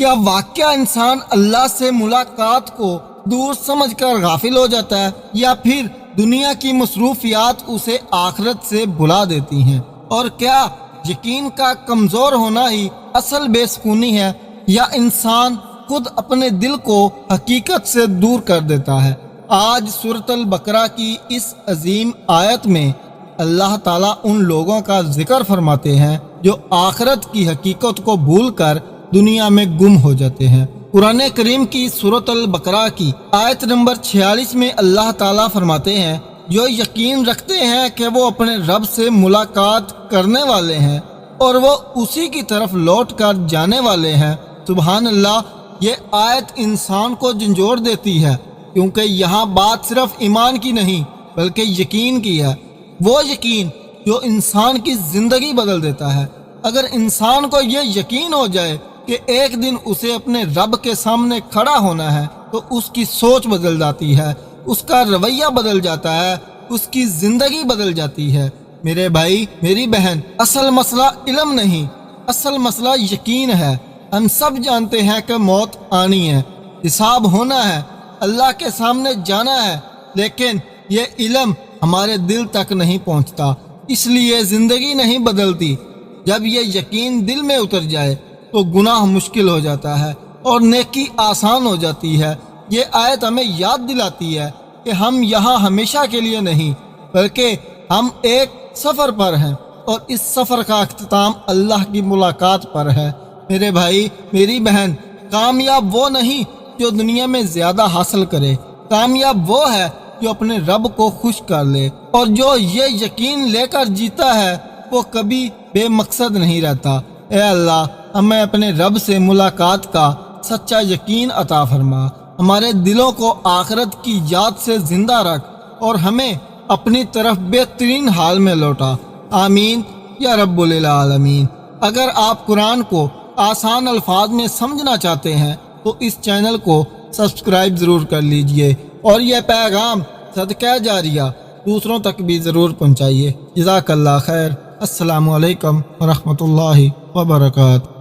کیا واقعہ انسان اللہ سے ملاقات کو دور سمجھ کر غافل ہو جاتا ہے، یا پھر دنیا کی مصروفیات اسے آخرت سے بھلا دیتی ہیں؟ اور کیا یقین کا کمزور ہونا ہی اصل بے سکونی ہے، یا انسان خود اپنے دل کو حقیقت سے دور کر دیتا ہے؟ آج سورۃ البقرہ کی اس عظیم آیت میں اللہ تعالیٰ ان لوگوں کا ذکر فرماتے ہیں جو آخرت کی حقیقت کو بھول کر دنیا میں گم ہو جاتے ہیں۔ قرآن کریم کی سورۃ البقرہ کی آیت نمبر 46 میں اللہ تعالیٰ فرماتے ہیں، جو یقین رکھتے ہیں کہ وہ اپنے رب سے ملاقات کرنے والے ہیں اور وہ اسی کی طرف لوٹ کر جانے والے ہیں۔ سبحان اللہ، یہ آیت انسان کو جھنجھوڑ دیتی ہے، کیونکہ یہاں بات صرف ایمان کی نہیں بلکہ یقین کی ہے، وہ یقین جو انسان کی زندگی بدل دیتا ہے۔ اگر انسان کو یہ یقین ہو جائے کہ ایک دن اسے اپنے رب کے سامنے کھڑا ہونا ہے، تو اس کی سوچ بدل جاتی ہے، اس کا رویہ بدل جاتا ہے، اس کی زندگی بدل جاتی ہے۔ میرے بھائی، میری بہن، اصل مسئلہ علم نہیں، اصل مسئلہ یقین ہے۔ ہم سب جانتے ہیں کہ موت آنی ہے، حساب ہونا ہے، اللہ کے سامنے جانا ہے، لیکن یہ علم ہمارے دل تک نہیں پہنچتا، اس لیے زندگی نہیں بدلتی۔ جب یہ یقین دل میں اتر جائے تو گناہ مشکل ہو جاتا ہے اور نیکی آسان ہو جاتی ہے۔ یہ آیت ہمیں یاد دلاتی ہے کہ ہم یہاں ہمیشہ کے لیے نہیں، بلکہ ہم ایک سفر پر ہیں، اور اس سفر کا اختتام اللہ کی ملاقات پر ہے۔ میرے بھائی، میری بہن، کامیاب وہ نہیں جو دنیا میں زیادہ حاصل کرے، کامیاب وہ ہے جو اپنے رب کو خوش کر لے، اور جو یہ یقین لے کر جیتا ہے وہ کبھی بے مقصد نہیں رہتا۔ اے اللہ، ہمیں اپنے رب سے ملاقات کا سچا یقین عطا فرما، ہمارے دلوں کو آخرت کی یاد سے زندہ رکھ، اور ہمیں اپنی طرف بہترین حال میں لوٹا۔ آمین یا رب العالمین۔ اگر آپ قرآن کو آسان الفاظ میں سمجھنا چاہتے ہیں تو اس چینل کو سبسکرائب ضرور کر لیجئے، اور یہ پیغام صدقہ جاریہ دوسروں تک بھی ضرور پہنچائیے۔ جزاک اللہ خیر۔ السلام علیکم ورحمۃ اللہ وبرکاتہ۔